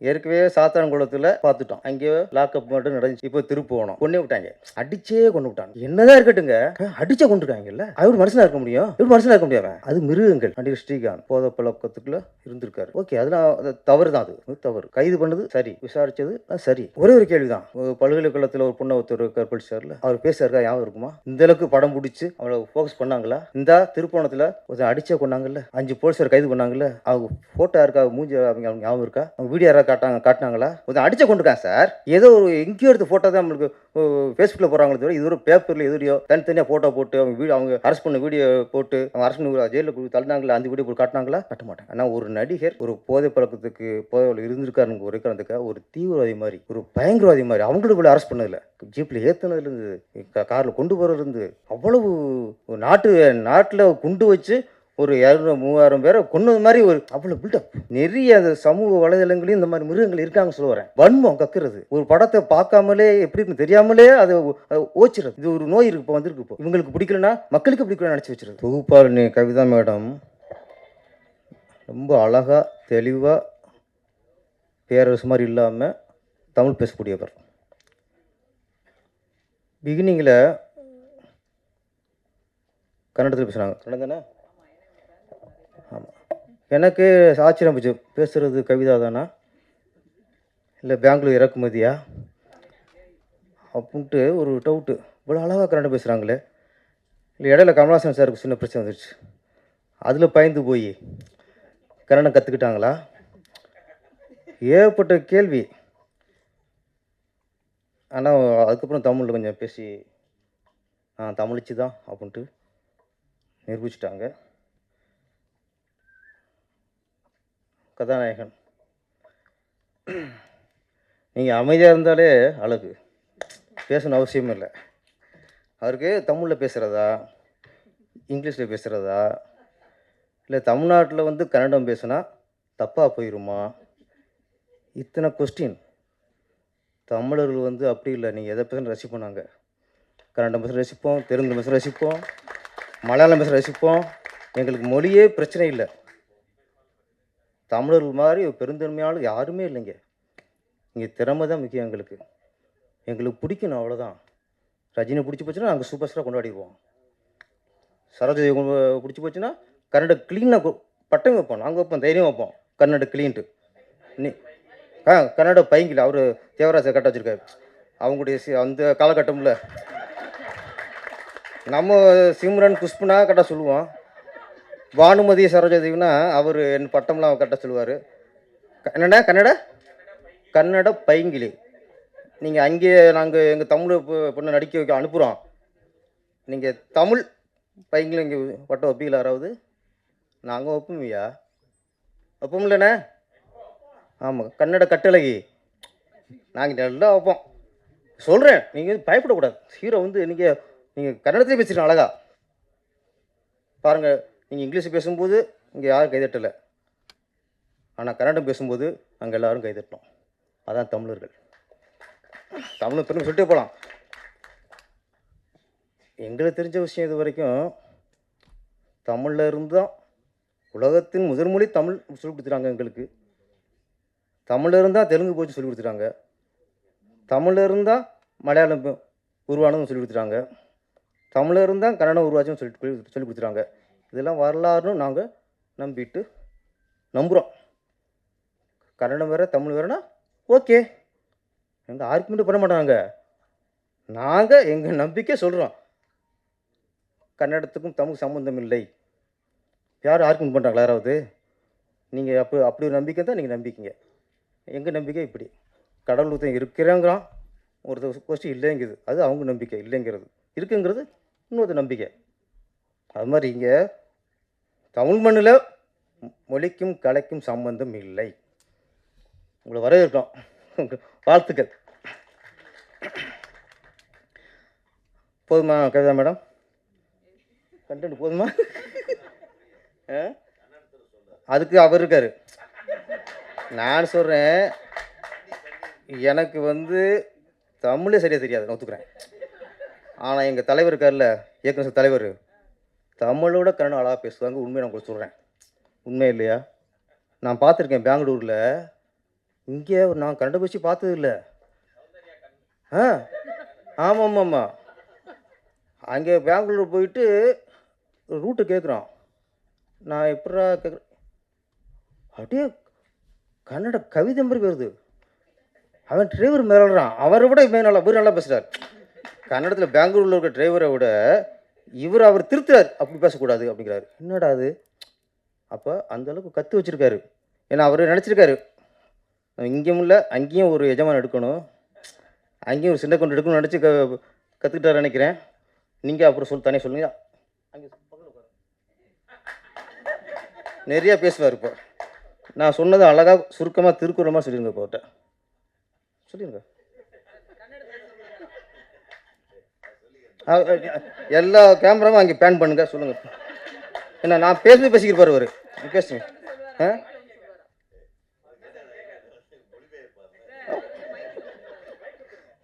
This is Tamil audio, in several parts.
ஏற்கனவே சாத்தான்குளத்தில் பார்த்துட்டோம். அங்கே லாக்அப் மட்டும் நடந்துச்சு. இப்போ திருப்புவனம் கொன்னே விட்டாங்க. அடிச்சே கொண்டு விட்டாங்க. என்னதான் இருக்கட்டுங்க, அடிச்சே கொண்டுருக்காங்கல்ல. அவர் மனுஷனா இருக்க முடியும்? இவர் மனுஷனா இருக்க முடியாது. அது மிருகங்கள். நடிகர் ஸ்ரீகாந்த் போத பழக்கத்துக்குள்ள இருந்திருக்காரு. ஓகே, அதெல்லாம் தவறு தான். அது தவறு. கைது பண்ணது சரி, விசாரிச்சது சரி. ஒரே ஒரு கேள்விதான். பல்கலைக்கழகத்தில் ஒரு பொண்ணை ஒருத்தர் கற்பழிச்சார்ல, அவர் பேசுறதா ஞாபகம் இருக்குமா? இந்த அளவுக்கு படம் பிடிச்சி அவளை ஃபோக்கஸ் பண்ணாங்களா? இந்த திருப்போணத்தில் ஒருத்தர் அடிச்சே கொண்டாங்கல்ல, 5 போலீஸார் கைது பண்ணாங்கல்ல, அவங்க போட்டோ இருக்கா, மூஞ்சி அவங்க ஞாபகம் இருக்கா? அவங்க வீடியோ யாராவது காட்டினாங்களா? ஒருத்தன் அடிச்ச கொண்டுருக்கான் சார். ஏதோ ஒரு எங்கேயோ எடுத்த ஃபோட்டோ தான் நம்மளுக்கு ஃபேஸ்புக்கில் போடுறாங்களே தவிர, இது ஒரு பேப்பரில் எதிரியோ தனித்தனியாக ஃபோட்டோ போட்டு அவங்க அரெஸ்ட் பண்ண வீடியோ போட்டு அவங்க அரெஸ்ட் பண்ணி ஜெயிலில் தள்ளினாங்களா, அந்த வீடியோ போட்டு காட்டினாங்களா? காட்ட மாட்டாங்க. ஆனால் ஒரு நடிகர் ஒரு போதை பழக்கத்துக்கு போதையில் இருந்திருக்காருன்னு ஒரு காரணத்துக்காக ஒரு தீவிரவாதி மாதிரி, ஒரு பயங்கரவாதி மாதிரி அவங்களுக்குள்ள அரெஸ்ட் பண்ணதில்லை. ஜீப்பில் ஏற்றுனதுலேருந்து, காரில் கொண்டு போகிறதுலேருந்து, அவ்வளவு நாட்டில் குண்டு வச்சு ஒரு 200-3000 பேரை கொன்னது மாதிரி ஒரு அவ்வளோ பில்டப். நிறைய அந்த சமூக வலைதளங்களையும் இந்த மாதிரி மிருகங்கள் இருக்காங்க சொல்ல வரேன். வன்மம் கக்குறது, ஒரு படத்தை பார்க்காமலே எப்படி இருக்குன்னு தெரியாமலே அதை ஓச்சிடுறது. இது ஒரு நோய் இருக்கு, இப்போ வந்திருக்கு. இப்போ இவங்களுக்கு பிடிக்கலன்னா மக்களுக்கு பிடிக்கலன்னு நினச்சி வச்சிருது. தொகுப்பாளினி கவிதா மேடம் ரொம்ப அழகாக தெளிவாக பேரரசு மாதிரி இல்லாமல் தமிழ் பேசக்கூடியவர். பிகினிங்கில் கன்னடத்தில் பேசுகிறாங்க. கன்னடம் தானே? ஆமாம். எனக்கு ஆச்சரியம் போச்சு. பேசுகிறது கவிதா தானா, இல்லை பெங்களூர் இறக்குமதியா அப்படின்ட்டு ஒரு டவுட்டு. இவ்வளோ அழகாக கன்னடம் பேசுகிறாங்களே. இல்லை இடையில கமலாசன் சாருக்கு சின்ன பிரச்சனை வந்துடுச்சு. அதில் பயந்து போய் கன்னடம் கற்றுக்கிட்டாங்களா? ஏகப்பட்ட கேள்வி. ஆனால் அதுக்கப்புறம் தமிழில் கொஞ்சம் பேசி தமிழிச்சு தான் அப்படின்ட்டு நிரூபிச்சிட்டாங்க. கதாநாயகன் நீங்கள் அமைதியாக இருந்தாலே அழகு, பேசணும் அவசியமும் இல்லை. அவருக்கு தமிழில் பேசுகிறதா, இங்கிலீஷில் பேசுகிறதா, இல்லை தமிழ்நாட்டில் வந்து கன்னடம் பேசுனா தப்பாக போயிடுமா? இத்தனை கொஸ்டின். தமிழர்கள் வந்து அப்படி இல்லை. நீங்கள் எதை பேசணும் ரசிப்போம். நாங்கள் கன்னடம் பேச ரசிப்போம், தெலுங்கு பேச ரசிப்போம், மலையாளம் பேச ரசிப்போம். எங்களுக்கு மொழியே பிரச்சனை இல்லை. தமிழர்கள் மாதிரி பெருந்தன்மையாலும் யாருமே இல்லைங்க. இங்கே திறமை தான் முக்கியம். எங்களுக்கு பிடிக்கணும், அவ்வளோதான். ரஜினி பிடிச்சி போச்சுன்னா நாங்கள் சூப்பர் ஸ்டாராக கொண்டாடிடுவோம். சரோஜதேவி பிடிச்சி போச்சுன்னா கன்னட க்ளீனாக பட்டம் வைப்போம். நாங்கள் வைப்போம், தைரியம் வைப்போம். கன்னட க்ளீன்ட்டு நீ கன்னட பைங்கில் அவர் தேவராஜை கட்ட வச்சுருக்காரு. அவங்களுடைய அந்த காலகட்டமில் நம்ம சிம்ரன் குஷ்புனா கட்ட சொல்லுவோம். பானுமதி சரோஜதேவினா அவர் என் பட்டம்லாம் கட்ட சொல்லுவார். என்னென்ன கன்னட பைங்கிலி. நீங்கள் அங்கே நாங்கள் எங்கள் தமிழ் பொண்ணை நடிக்க வைக்க அனுப்புகிறோம். நீங்கள் தமிழ் பைங்கிலி இங்கே பட்டம் வைப்பீங்களா யாராவது? நாங்கள் வைப்போம்யா, வைப்போம் இல்லைண்ணே? ஆமாம், கன்னட கட்டழகி நாங்கள் நல்லா வைப்போம். சொல்கிறேன், நீங்கள் பயப்படக்கூடாது. ஹீரோ வந்து நீங்கள் கன்னடத்துலேயே பேசுகிறீங்க அழகா. பாருங்கள், நீங்கள் இங்கிலீஷ் பேசும்போது இங்கே யாரும் கைதட்டலை, ஆனால் கன்னடம் பேசும்போது நாங்கள் எல்லோரும் கைதட்டோம். அதான் தமிழர்கள். தமிழ் பெருமை சொல்லிட்டே போகலாம். எங்களுக்கு தெரிஞ்ச விஷயம் இது வரைக்கும் தமிழில் இருந்து தான் உலகத்தின் முதன்மொழி தமிழ் சொல்லிக் கொடுத்துட்டாங்க. எங்களுக்கு தமிழில் இருந்தால் தெலுங்கு போச்சு சொல்லிக் கொடுத்துட்டாங்க. தமிழில் இருந்தால் மலையாளம் உருவானதும் சொல்லிக் கொடுத்துட்டாங்க. தமிழில் இருந்தால் கன்னடம் உருவாச்சுன்னு சொல்லிக் கொடுத்துட்டாங்க. இதெல்லாம் வரலாறுன்னு நாங்கள் நம்புகிறோம். கன்னடம் வேறு தமிழ் வேறுனா ஓகே, எங்கள் ஆர்குமெண்ட் பண்ண மாட்டாங்க. நாங்கள் எங்கள் நம்பிக்கை சொல்கிறோம். கன்னடத்துக்கும் தமிழ் சம்மந்தம் இல்லை. யாரும் ஆர்குமெண்ட் பண்ணுறாங்களா யாராவது? நீங்கள் அப்படி ஒரு நம்பிக்கை தான் நீங்கள் நம்பிக்கைங்க. எங்கள் நம்பிக்கை இப்படி. கடவுள் ஒருத்தன் இருக்கிறாங்கிறான், ஒருத்தர் கொஸ்டின் இல்லைங்குது, அது அவங்க நம்பிக்கை. இல்லைங்கிறது இருக்குங்கிறது இன்னொரு நம்பிக்கை. அது மாதிரி இங்கே தமிழ் மண்ணில் மொழிக்கும் கலைக்கும் சம்பந்தம் இல்லை. உங்களை வரவேற்கிறோம். வாழ்த்துக்கள். போதுமா கவிதா மேடம்? கண்டென்ட் போதுமா? அதுக்கு அவர் இருக்கார். நான் சொல்கிறேன், எனக்கு வந்து தமிழே சரியாக தெரியாது, நான் ஒத்துக்கிறேன். ஆனால் எங்கள் தலைவர் இருக்கார்ல, இயக்குனர் தலைவர், தமிழோட கன்னடம் அழகாக பேசுவாங்க. உண்மையை நான் உங்களுக்கு சொல்கிறேன். உண்மை இல்லையா? நான் பார்த்துருக்கேன். பெங்களூரில் இங்கே நான் கரண்டை பஸ் பார்த்தது இல்லை. ஆ ஆமாம் ஆமாம் ஆமாம். அங்கே பெங்களூர் போயிட்டு ரூட்டு கேட்குறான். நான் எப்படா கேட்குறேன், அப்படியே கன்னட கவிதை மாதிரி வருது. அவன் டிரைவர் மேலாடுறான். அவரை விட இவன் நல்லா இவர் நல்லா பேசுகிறார். கன்னடத்தில் பெங்களூரில் இருக்க டிரைவரை விட அவர் திருத்துறார், அப்படி பேசக்கூடாது அப்படிங்கிறாரு. என்னடா அது? அப்போ அந்தளவுக்கு கற்று வச்சுருக்காரு. ஏன்னா அவர் நினச்சிருக்காரு இங்கேயும் இல்லை அங்கேயும் ஒரு எஜமான் எடுக்கணும், அங்கேயும் ஒரு சின்ன கொண்டு எடுக்கணும்னு நினச்சி கற்றுக்கிட்டாரு நினைக்கிறேன். நீங்கள் அப்புறம் தனியாக சொல்லுங்க. அங்கே நிறையா பேசுவார். இப்போ நான் சொன்னது அழகாக சுருக்கமாக திருக்குறளமாக சொல்லிடுங்க. இப்போட்ட சொல்லிடுங்க. எல்லா கேமராவும் அங்கே பேன் பண்ணுங்க. சொல்லுங்கள். என்ன நான் பேசிக்கிட்டு அவர் பேசுங்க.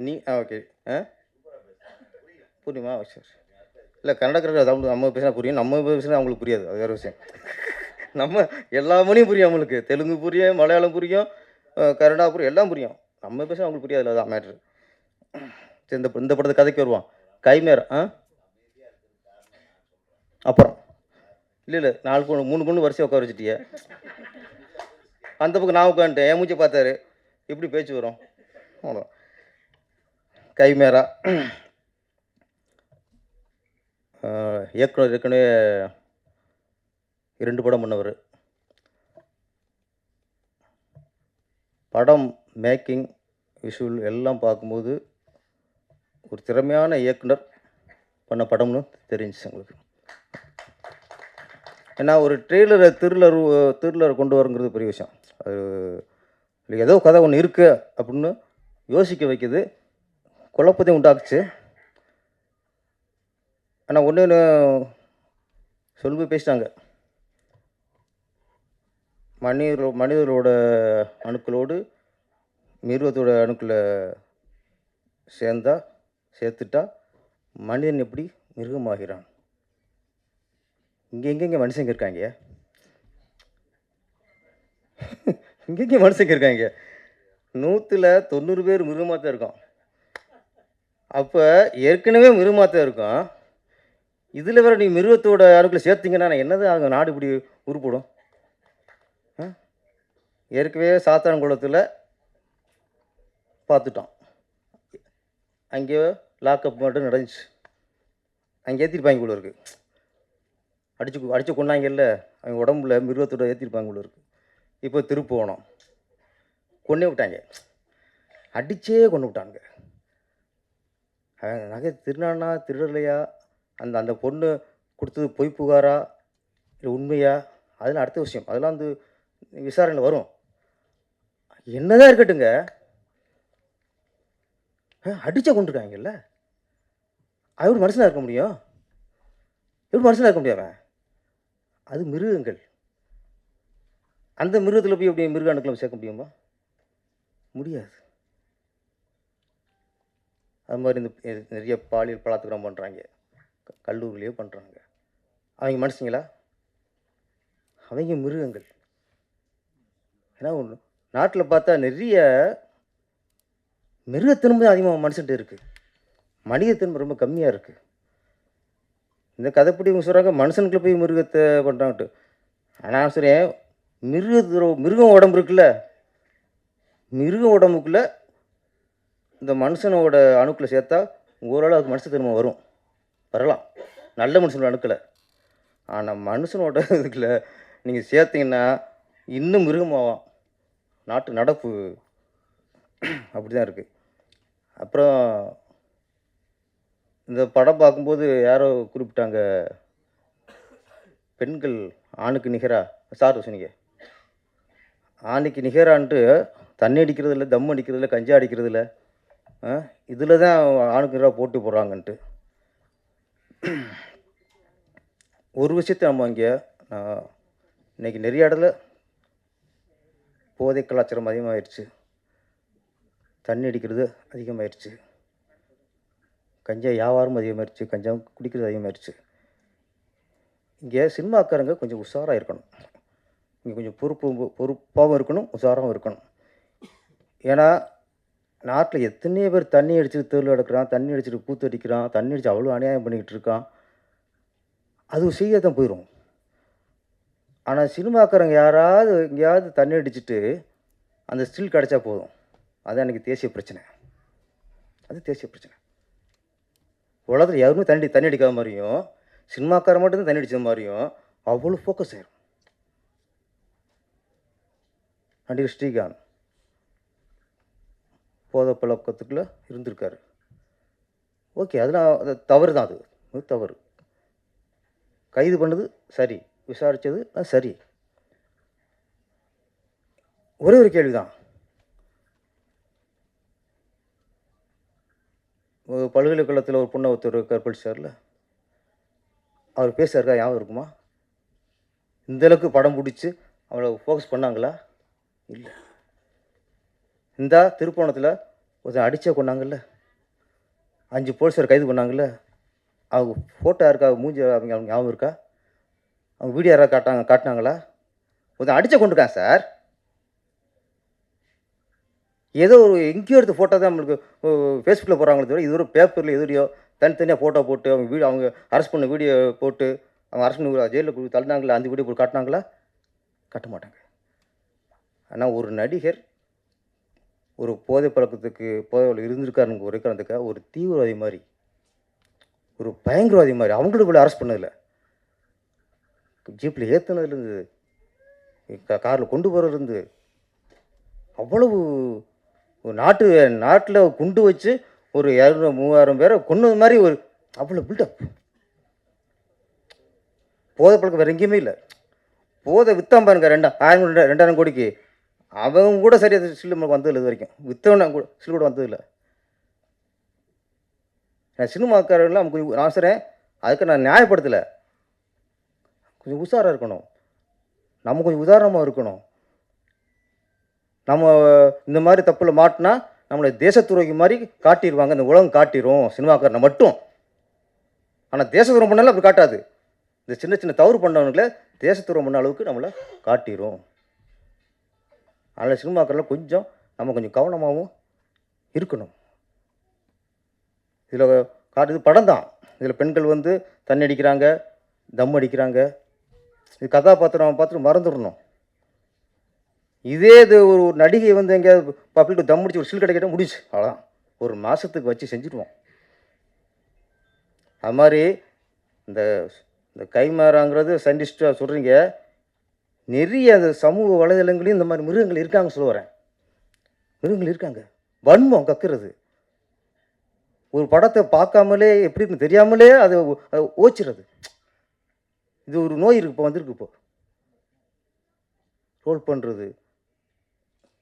நீ ஓகே புரியுமா? சரி. இல்லை கன்னடக்காரர் நம்ம பேசினா புரியும், நம்ம பேசினா அவங்களுக்கு புரியாது. அது வேறு விஷயம். நம்ம எல்லா மொழியும் புரியும் அவங்களுக்கு. தெலுங்கு புரியும், மலையாளம் புரியும், கன்னடா புரியும், எல்லாம் புரியும். நம்ம பேசினா அவங்களுக்கு புரியாது. அதில் தான் மேட்ரு. சரி, இந்த படத்தை கதைக்கு வருவான். கைமேரா அப்புறம் இல்லை 4 பொண்ணு 3 பொண்ணு வரிசையாக உட்கார வச்சுட்டிய. அந்த பக்கம் நான் உட்காந்துட்டேன். என் மூச்சு பார்த்தாரு. எப்படி பேச்சு வரும்? அவ்வளோ. கைமேரா இயக்குனர் ஏற்கனவே 2 படம் பண்ணவர். படம் மேக்கிங் விஷுவல் எல்லாம் பார்க்கும்போது ஒரு திறமையான இயக்குனர் பண்ண படம்னு தெரிஞ்சிச்சு எங்களுக்கு. ஏன்னா ஒரு த்ரில்லர் கொண்டு வரங்கிறது பெரிய விஷயம். அது ஏதோ கதை ஒன்று இருக்குது அப்படின்னு யோசிக்க வைக்குது, குழப்பத்தையும் உண்டாக்குச்சு. ஆனால் ஒன்று சொல்லி பேசிட்டாங்க. மனிதர்களோட அணுக்களோடு மிருகத்தோட அணுக்களை சேர்த்துட்டா மனிதன் எப்படி மிருகமாகிறான். இங்கே மனுஷங்க இருக்காங்க, இங்கே மனுஷங்க இருக்காங்க. 100ல் 90 பேர் மிருகமாக தான் இருக்கும். அப்போ ஏற்கனவே மிருகமாக தான் இருக்கும். இதில் வேறு நீ மிருகத்தோட அணுக்களை சேர்த்திங்கன்னா நான் என்னது ஆகும்? நாடு இப்படி உருப்படும். ஏற்கனவே சாத்தான்குளத்தில் பார்த்துட்டோம். அங்கே லாக்அப் மட்டும் நடந்துச்சு. அங்கே ஏற்றிருப்பாங்க போல இருக்குது. அடித்து கொண்டாங்கல்ல, அவங்க உடம்புல மிருகத்தோட ஏற்றிருப்பாங்க போல இருக்குது. இப்போ திருப்புவனம் கொன்னே விட்டாங்க. அடித்தே கொண்டு விட்டாங்க. நகை திருநானா திருடலையா, அந்த பொண்ணு கொடுத்தது பொய் புகாரா இல்லை உண்மையா, அதெல்லாம் அடுத்த விஷயம். அதெல்லாம் வந்து விசாரணையில் வரும். என்னதான் இருக்கட்டுங்க, அடிச்ச கொண்டிருக்காங்கல்ல, அது ஒரு மனுஷனாக இருக்க முடியும்? எப்படி மனுஷனாக இருக்க முடியாம? அது மிருகங்கள். அந்த மிருகத்தில் போய் எப்படி மிருக அணுக்களை சேர்க்க முடியுமா? முடியாது. அது மாதிரி இந்த நிறைய பாலியல் பலாத்காரம் பண்ணுறாங்க, கல்லூரிலேயே பண்ணுறாங்க. அவங்க மனுஷங்களா? அவங்க மிருகங்கள். ஏன்னா ஒன்று நாட்டில் பார்த்தா நிறைய மிருகத்தின்பு அதிகமாக மனுஷன்ட்டு இருக்குது, மனிதத்தின்பு ரொம்ப கம்மியாக இருக்குது. இந்த கதைப்படி இவங்க சொல்கிறாங்க மனுஷனுக்குள்ள போய் மிருகத்தை பண்ணுறாங்கட்டு. ஆனால் சொல்கிறேன், மிருகம் உடம்பு இருக்குல்ல, மிருகம் உடம்புக்குள்ளே இந்த மனுஷனோட அணுக்களை சேர்த்தா ஓரளவு மனுஷத்தன்மை வரலாம், நல்ல மனுஷனோட அணுக்களை. ஆனால் மனுஷனோட இதுக்குள்ள நீங்கள் சேர்த்திங்கன்னா இன்னும் மிருகமாகும். நாட்டு நடப்பு அப்படி தான் இருக்குது. அப்புறம் இந்த படம் பார்க்கும்போது யாரோ குறிப்பிட்டாங்க, பெண்கள் ஆணுக்கு நிகராக சார் சொன்னீங்க. ஆணுக்கு நிகரான்ட்டு தண்ணி அடிக்கிறதில்ல, தம் அடிக்கிறதில்ல, கஞ்சா அடிக்கிறதில்ல, இதில் தான் ஆணுக்கு நிகராக போட்டி போடுறாங்கன்ட்டு. ஒரு விஷயத்தை நம்ம இங்கே இன்றைக்கி நிறைய இடத்துல போதை கலாச்சாரம் அதிகமாகிடுச்சு, தண்ணி அடிக்கிறது அதிகமாகிடுச்சு, கஞ்சா வியாபாரம் அதிகமாகிடுச்சு, கஞ்சா குடிக்கிறது அதிகமாகிடுச்சு. இங்கே சினிமாக்காரங்க கொஞ்சம் உஷாராக இருக்கணும். இங்கே கொஞ்சம் பொறுப்பாகவும் இருக்கணும், உஷாராகவும் இருக்கணும். ஏன்னா நாட்டில் எத்தனையோ பேர் தண்ணி அடிச்சுட்டு தெருவில் கிடக்குறான், தண்ணி அடிச்சுட்டு கூத்து அடிக்கிறான், தண்ணி அடிச்சு அவ்வளோ அநியாயம் பண்ணிக்கிட்டு இருக்கான். அது ஒரு செய்தியாக தான் போயிடும். ஆனால் சினிமாக்காரங்க யாராவது எங்கேயாவது தண்ணி அடிச்சுட்டு அந்த ஸ்டில் கிடச்சா போதும். அது அன்றைக்கி தேசிய பிரச்சனை. அது தேசிய பிரச்சனை. உலகத்தில் யாருமே தண்ணி அடிக்காத மாதிரியும், சினிமாக்காரன் மட்டும்தான் தண்ணி அடித்த மாதிரியும் அவ்வளோ ஃபோக்கஸ் ஆயிரும். நடிகர் ஸ்ரீகாந்த் போதை பழக்கத்துக்குள்ளே இருந்திருக்காரு. ஓகே, அதெல்லாம் அது தவறு தான். அது தவறு. கைது பண்ணது சரி, விசாரித்தது சரி. ஒரே ஒரு கேள்வி தான். பல்கலைக்கழகத்தில் ஒரு பொண்ணை ஒருத்தர் கற்பழிச்சார்ல, அவர் பேசுறதா ஞாபகம் இருக்குமா? இந்தளவுக்கு படம் பிடிச்சி அவளை ஃபோக்கஸ் பண்ணாங்களா? இல்லை. இந்த திருப்போணத்தில் ஒருத்தர் அடித்தே கொண்டாங்கல்ல, 5 போலீஸார் கைது பண்ணாங்கல்ல, அவங்க ஃபோட்டோ இருக்கா, மூஞ்சி அவங்க ஞாபகம் இருக்கா? அவங்க வீடியோ யாராவது காட்டினாங்களா? ஒருத்தன் அடித்தே கொண்டிருக்கான் சார். ஏதோ ஒரு எங்கேயோ எடுத்த ஃபோட்டோ தான் நம்மளுக்கு ஃபேஸ்புக்கில் போடுறாங்களே தவிர, இது ஒரு பேப்பரில் எதுலையோ தனித்தனியாக ஃபோட்டோ போட்டு அவங்க அரெஸ்ட் பண்ண வீடியோ போட்டு அவங்க அரெஸ்ட் பண்ணி ஜெயிலில் தள்ளினாங்களா, அந்த வீடியோ போட்டு காட்டினாங்களா? காட்ட மாட்டாங்க. ஆனால் ஒரு நடிகர் ஒரு போதை பழக்கத்துக்கு போதையில் இருந்திருக்காருன்னு உரைக்கிறதுக்காக ஒரு தீவிரவாதி மாதிரி, ஒரு பயங்கரவாதி மாதிரி அவங்களுக்கு அரெஸ்ட் பண்ணதில்லை. ஜீப்பில் ஏற்றுனதுலேருந்து, காரில் கொண்டு போகிறதுலேருந்து, அவ்வளவு நாட்டில் குண்டு வச்சு ஒரு 200-3000 பேரை கொன்னது மாதிரி ஒரு அவ்வளோ பில்டப். போதை பழக்கம் வேறு எங்கேயுமே இல்லை. போதை விற்றான் பாருங்க, 2000 கோடிக்கு, அவங்க கூட சரியாக சில்லு நமக்கு வந்ததில்லை. இது வரைக்கும் விற்றவன கூட சில்லு கூட வந்ததில்லை. சினிமாக்காரர்கள்லாம் கொஞ்சம் நான் சொல்கிறேன், அதுக்கு நான் நியாயப்படுத்தலை. கொஞ்சம் உஷாராக இருக்கணும், நம்ம கொஞ்சம் உதாரணமாக இருக்கணும். நம்ம இந்த மாதிரி தப்பில் மாட்டினா நம்மளை தேசத்துறைக்கு மாதிரி காட்டிடுவாங்க, இந்த உலகம் காட்டிடும் சினிமாக்காரனை மட்டும். ஆனால் தேசத்துறை பண்ணாலும் அப்படி காட்டாது. இந்த சின்ன சின்ன தவறு பண்ணவங்கள தேசத்துறை பண்ண அளவுக்கு நம்மளை காட்டிடும். அதனால் சினிமாக்காரில் கொஞ்சம் நம்ம கொஞ்சம் கவனமாகவும் இருக்கணும். இதில் காட்டுது படம் தான். இதில் பெண்கள் தண்ணி அடிக்கிறாங்க, தம் அடிக்கிறாங்க. இது கதாபாத்திரம் பார்த்துட்டு மறந்துடணும். இதே இது ஒரு நடிகை எங்கேயாவது பப்ளிக் தம் அடிச்சு ஒரு சில் கிடைக்கிட்ட முடிச்சு, அவ்வளோதான். ஒரு மாதத்துக்கு வச்சு செஞ்சுடுவோம். அது மாதிரி இந்த கைமாறாங்கிறது சயின்டிஸ்டாக சொல்கிறீங்க, நிறைய அந்த சமூக வலைதளங்களையும் இந்த மாதிரி மிருகங்கள் இருக்காங்கன்னு சொல்ல வரேன். மிருகங்கள் இருக்காங்க. வன்மம் கக்குறது, ஒரு படத்தை பார்க்காமலே எப்படி இருக்குன்னு தெரியாமலே அதை ஓச்சிறது. இது ஒரு நோய் இருக்கு, இப்போ வந்திருக்கு. இப்போ ரோல் பண்ணுறது,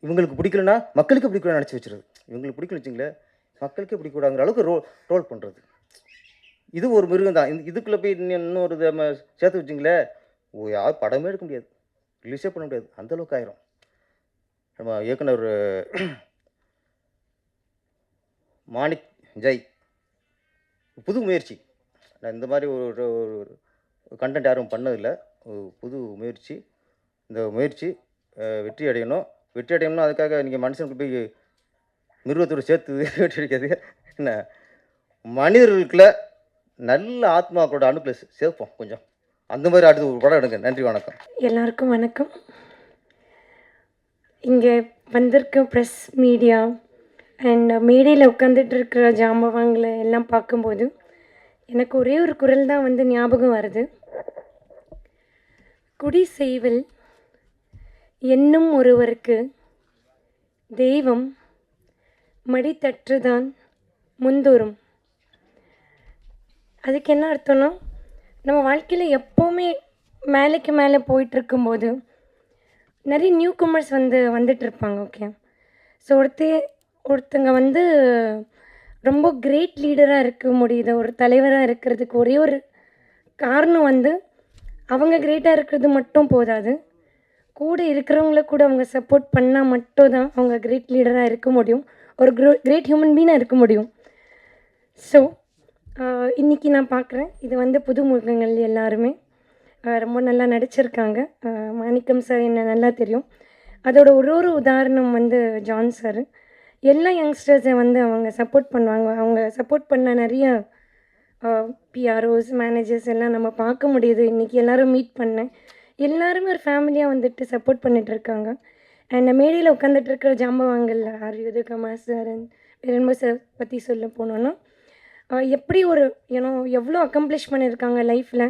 இவங்களுக்கு பிடிக்கலன்னா மக்களுக்கு பிடிக்கலன்னு நினச்சி வச்சுருது. இவங்களுக்கு பிடிக்கல வச்சுங்களேன், மக்களுக்கே பிடிக்கூடாங்கிற அளவுக்கு ரோல் பண்ணுறது. இது ஒரு மிருகம் தான். இதுக்குள்ளே போய் இன்னொரு நம்ம சேர்த்து வச்சிங்களேன், யாரும் படமே எடுக்க முடியாது, ரிலீஸே பண்ண முடியாது, அந்தளவுக்கு ஆயிரும். நம்ம இயக்குனர் மாணிக் ஜெய் புது முயற்சி. நான் இந்த மாதிரி ஒரு கண்டென்ட் யாரும் பண்ணதில்லை. ஒரு புது முயற்சி. இந்த முயற்சி வெற்றி அடையணும். வெற்றி அடையணும்னா அதுக்காக நீங்கள் மனுஷனுக்கு போய் மிருகத்தோடு சேர்த்து வெற்றி அடிக்காது. என்ன, மனிதர்களுக்குள்ள நல்ல ஆத்மாக்களோட அணுக்களை சேர்ப்போம் கொஞ்சம். அந்த மாதிரி அடுத்து ஒரு படம் எடுங்க. நன்றி, வணக்கம். எல்லாருக்கும் வணக்கம். இங்கே வந்திருக்க ப்ரெஸ், மீடியா அண்ட் மேடையில் உட்காந்துட்டு இருக்கிற ஜாம்பவாங்களை எல்லாம் பார்க்கும்போது எனக்கு ஒரே ஒரு குரல் தான் ஞாபகம் வருது. குடி செய்வில் என்னும் ஒருவருக்கு தெய்வம் மடித்தற்றுதான் முந்தோறும். அதுக்கு என்ன அர்த்தம்னா, நம்ம வாழ்க்கையில் எப்போவுமே மேலேக்கு மேலே போயிட்டுருக்கும்போது நிறைய நியூ கமர்ஸ் வந்துட்டுருப்பாங்க. ஓகே, ஸோ ஒருத்தங்க ரொம்ப கிரேட் லீடராக இருக்க முடியுது, ஒரு தலைவராக இருக்கிறதுக்கு ஒரே ஒரு காரணம் அவங்க கிரேட்டாக இருக்கிறது மட்டும் போதாது, கூட இருக்கிறவங்கள கூட அவங்க சப்போர்ட் பண்ணால் மட்டும் தான் அவங்க கிரேட் லீடராக இருக்க முடியும், ஒரு கிரேட் ஹியூமன் பீனாக இருக்க முடியும். ஸோ இன்றைக்கி நான் பார்க்குறேன், இது புது முகங்கள் எல்லாருமே ரொம்ப நல்லா நடிச்சிருக்காங்க. மாணிக்கம் சார் என்ன நல்லா தெரியும். அதோட ஒரு உதாரணம் வந்து ஜான் சார். எல்லா யங்ஸ்டர்ஸை வந்து அவங்க சப்போர்ட் பண்ணுவாங்க. அவங்க சப்போர்ட் பண்ண நிறைய பிஆர்ஓஸ், மேனேஜர்ஸ் எல்லாம் நம்ம பார்க்க முடியுது. இன்றைக்கி எல்லோரும் மீட் பண்ணேன். எல்லாருமே ஒரு ஃபேமிலியாக வந்துட்டு சப்போர்ட் பண்ணிட்டு இருக்காங்க. அண்ட் மேடையில் உட்காந்துட்டு இருக்கிற ஜாம்பவான்கள் ஆர் கமாஸ் சார், பெரும்பு சார் பற்றி சொல்ல போனோன்னா, எப்படி ஒரு எவ்வளோ அக்கம்ப்ளிஷ் பண்ணியிருக்காங்க லைஃப்பில்.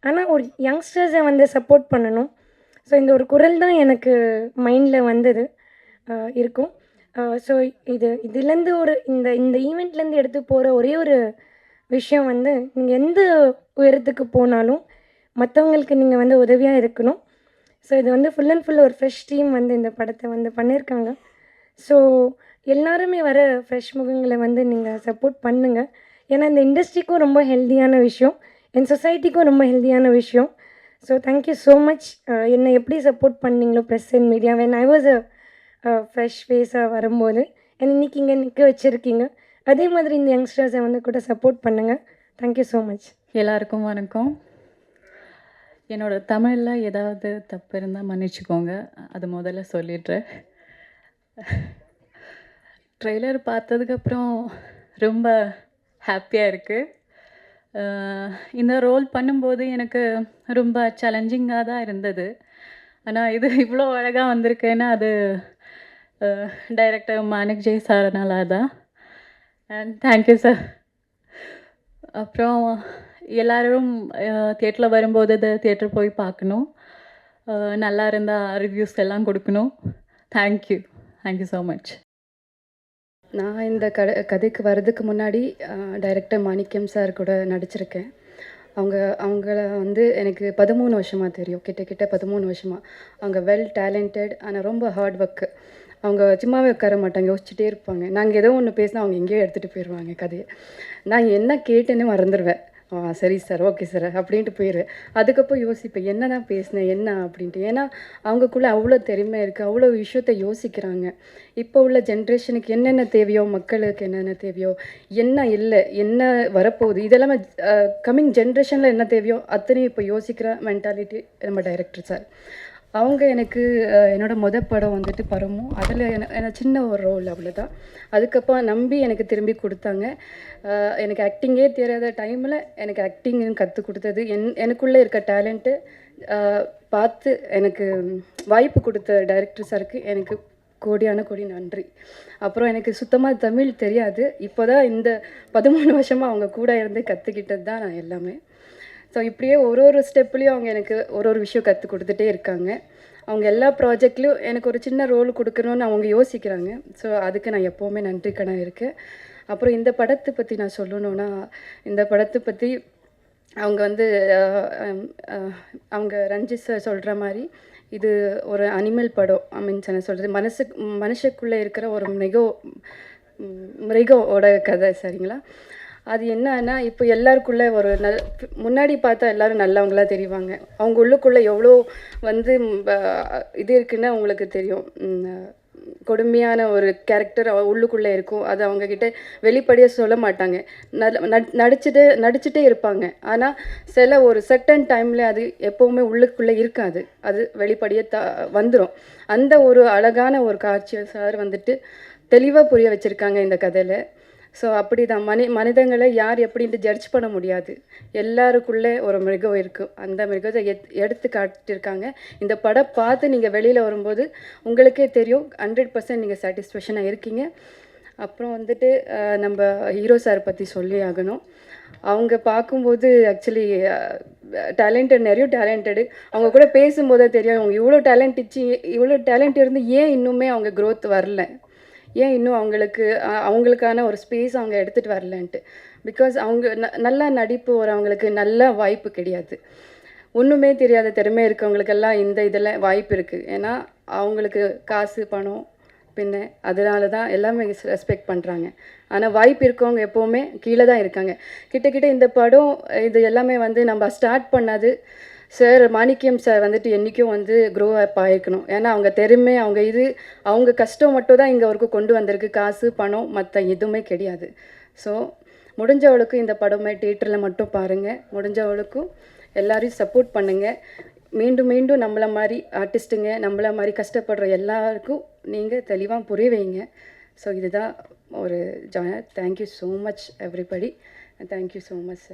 ஆனால் ஒரு யங்ஸ்டர்ஸை வந்து சப்போர்ட் பண்ணணும். ஸோ இந்த ஒரு குரல் தான் எனக்கு மைண்டில் வந்தது இருக்கும். ஸோ இதுலேருந்து இந்த இந்த ஈவெண்ட்லேருந்து எடுத்து போகிற ஒரே ஒரு விஷயம் வந்து, நீங்கள் எந்த உயரத்துக்கு போனாலும் மற்றவங்களுக்கு நீங்கள் வந்து உதவியாக இருக்கணும். ஸோ இது வந்து ஃபுல் அண்ட் ஃபுல் ஒரு ஃப்ரெஷ் டீம் வந்து இந்த படத்தை வந்து பண்ணியிருக்காங்க. ஸோ எல்லாருமே வர ஃப்ரெஷ் முகங்களை வந்து நீங்கள் சப்போர்ட் பண்ணுங்கள். ஏன்னா இந்த இண்டஸ்ட்ரிக்கும் ரொம்ப ஹெல்த்தியான விஷயம், என் சொசைட்டிக்கும் ரொம்ப ஹெல்த்தியான விஷயம். So thank you so much. என்னை எப்படி சப்போர்ட் பண்ணீங்களோ press and media, when I was fresh ஃபேஸாக வரும்போது என்னை இன்றைக்கி இங்கே நிற்க வச்சுருக்கீங்க. அதே மாதிரி இந்த யங்ஸ்டர்ஸை வந்து கூட சப்போர்ட் பண்ணுங்கள். Thank you so much. எல்லாருக்கும் வணக்கம். என்னோட தமிழில் ஏதாவது தப்பு இருந்தால் மன்னிச்சுக்கோங்க, அது முதல்ல சொல்லிடுறேன். ட்ரெய்லர் பார்த்ததுக்கப்புறம் ரொம்ப ஹாப்பியாக இருக்குது. இந்த ரோல் பண்ணும்போது எனக்கு ரொம்ப சேலஞ்சிங்காக தான் இருந்தது. ஆனால் இது இவ்வளோ அழகாக வந்திருக்கேன்னா அது டைரக்டர் மாணிக் ஜெய் சார்னால தான். And thank you sir. அப்புறம் எல்லோரும் தியேட்டரில் வரும்போது தியேட்டர் போய் பார்க்கணும். நல்லா இருந்தால் ரிவ்யூஸ் எல்லாம் கொடுக்கணும். Thank you so much. நான் இந்த கதைக்கு வர்றதுக்கு முன்னாடி டைரக்டர் மாணிக்கம் சார் கூட நடிச்சிருக்கேன். அவங்கள வந்து எனக்கு 13 வருஷமாக தெரியும், கிட்ட 13 வருஷமாக. அவங்க வெல் டேலண்டட், ஆனால் ரொம்ப ஹார்ட் ஒர்க்கு. அவங்க சும்மாவே உட்கார மாட்டாங்க, யோசிச்சுட்டே இருப்பாங்க. நாங்கள் ஏதோ ஒன்று பேசினா அவங்க எங்கேயோ எடுத்துகிட்டு போயிடுவாங்க கதையை. நான் என்ன கேட்டேன்னு மறந்துடுவேன். சரி சார், ஓகே சார் அப்படின்ட்டு போயிடுவேன். அதுக்கப்புறம் யோசிப்பேன் என்ன தான் பேசினேன் என்ன அப்படின்ட்டு. ஏன்னா அவங்கக்குள்ளே அவ்வளோ திறமை இருக்குது, அவ்வளோ விஷயத்த யோசிக்கிறாங்க. இப்போ உள்ள ஜென்ரேஷனுக்கு என்னென்ன தேவையோ, மக்களுக்கு என்னென்ன தேவையோ, என்ன இல்லை, என்ன வரப்போகுது, இதெல்லாமே கம்மிங் ஜென்ரேஷனில் என்ன தேவையோ அத்தனையும் இப்போ யோசிக்கிற மென்டாலிட்டி நம்ம டைரக்டர் சார். அவங்க எனக்கு என்னோடய படம் வந்துட்டு பரமும், அதில் எனக்கு சின்ன ஒரு ரோல் அவ்வளோதான். அதுக்கப்புறம் நம்பி எனக்கு திரும்பி கொடுத்தாங்க. எனக்கு ஆக்டிங்கே தெரியாத டைமில் எனக்கு ஆக்டிங்னு கற்றுக் கொடுத்தது, எனக்குள்ளே இருக்க டேலண்ட்டு பார்த்து எனக்கு வாய்ப்பு கொடுத்த டைரக்டர் சாருக்கு எனக்கு கோடியான கோடி நன்றி. அப்புறம் எனக்கு சுத்தமாக தமிழ் தெரியாது. இப்போ தான் இந்த 13 வருஷமாக அவங்க கூட இருந்து கற்றுக்கிட்டது தான் நான் எல்லாமே. ஸோ இப்படியே ஒரு ஸ்டெப்லேயும் அவங்க எனக்கு ஒரு விஷயம் கற்றுக் கொடுத்துட்டே இருக்காங்க. அவங்க எல்லா ப்ராஜெக்ட்லேயும் எனக்கு ஒரு சின்ன ரோல் கொடுக்கணும்னு அவங்க யோசிக்கிறாங்க. ஸோ அதுக்கு நான் எப்போவுமே நன்றிக்கடன் இருக்கேன். அப்புறம் இந்த படத்தை பற்றி நான் சொல்லணுன்னா, இந்த படத்தை பற்றி அவங்க வந்து அவங்க ரஞ்சித் சார் சொல்கிற மாதிரி இது ஒரு அனிமல் படம். மீன்ஸ் என்ன சொல்கிறது, மனுஷக்குள்ளே இருக்கிற ஒரு மிருகோட கதை, சரிங்களா? அது என்னன்னா, இப்போ எல்லாருக்குள்ளே ஒரு முன்னாடி பார்த்தா எல்லோரும் நல்லவங்களாக தெரிவாங்க. அவங்க உள்ளுக்குள்ளே எவ்வளோ வந்து இது இருக்குன்னு அவங்களுக்கு தெரியும். கொடுமையான ஒரு கேரக்டர் உள்ளுக்குள்ளே இருக்கும். அது அவங்கக்கிட்ட வெளிப்படையாக சொல்ல மாட்டாங்க, நடிச்சுட்டே இருப்பாங்க. ஆனால் சில ஒரு செர்டன் டைமில் அது எப்போவுமே உள்ளுக்குள்ளே இருக்காது, அது வெளிப்படையாக வந்துடும். அந்த ஒரு அழகான ஒரு காட்சியை சார் வந்துட்டு தெளிவாக புரிய வச்சுருக்காங்க இந்த கதையில். ஸோ அப்படி தான் மனிதங்களை யார் எப்படின்ட்டு ஜட்ஜ் பண்ண முடியாது. எல்லாருக்குள்ளே ஒரு மிருகம் இருக்குது, அந்த மிருகத்தை எடுத்து காட்டியிருக்காங்க. இந்த படம் பார்த்து நீங்கள் வெளியில் வரும்போது உங்களுக்கே தெரியும் 100% நீங்கள் சாட்டிஸ்ஃபேக்ஷனாக இருக்கீங்க. அப்புறம் வந்துட்டு நம்ம ஹீரோ சார் பற்றி சொல்லி ஆகணும். அவங்க பார்க்கும்போது ஆக்சுவலி நிறைய டேலண்டடு. அவங்க கூட பேசும்போதே தெரியும் அவங்க இவ்வளோ டேலண்ட் இருந்து ஏன் இன்னுமே அவங்க க்ரோத் வரல, ஏன் இன்னும் அவங்களுக்கான ஒரு ஸ்பேஸ் அவங்க எடுத்துகிட்டு வரலன்ட்டு. பிகாஸ் அவங்க நல்லா நடிப்பு வரவங்களுக்கு நல்ல வாய்ப்பு கிடையாது. ஒன்றுமே தெரியாத திறமை இருக்கவங்களுக்கெல்லாம் இதெல்லாம் வாய்ப்பு இருக்குது. ஏன்னா அவங்களுக்கு காசு பணம் அதனால தான் எல்லாமே ரெஸ்பெக்ட் பண்ணுறாங்க. ஆனால் வாய்ப்பு இருக்கவங்க எப்போவுமே கீழே தான் இருக்காங்க. கிட்ட இந்த படம் இது எல்லாமே வந்து நம்ம ஸ்டார்ட் பண்ணாது சார் மாணிக்கம் சார் வந்துட்டு என்றைக்கும் வந்து க்ரோ அப் ஆகிருக்கணும். ஏன்னா அவங்க திறமை, அவங்க கஷ்டம் மட்டும் தான் இங்கே வரைக்கும் கொண்டு வந்திருக்கு. காசு பணம் மற்ற எதுவுமே கிடையாது. ஸோ முடிஞ்சவளுக்கும் இந்த படமே தியேட்டரில் மட்டும் பாருங்கள். முடிஞ்சவளுக்கும் எல்லோரையும் சப்போர்ட் பண்ணுங்கள். மீண்டும் மீண்டும் நம்மள மாதிரி ஆர்டிஸ்ட்டுங்க நம்மள மாதிரி கஷ்டப்படுற எல்லாருக்கும் நீங்கள் தெளிவாக புரிய வைங்க. ஸோ இதுதான் ஒரு thank you so much everybody, thank you so much sir.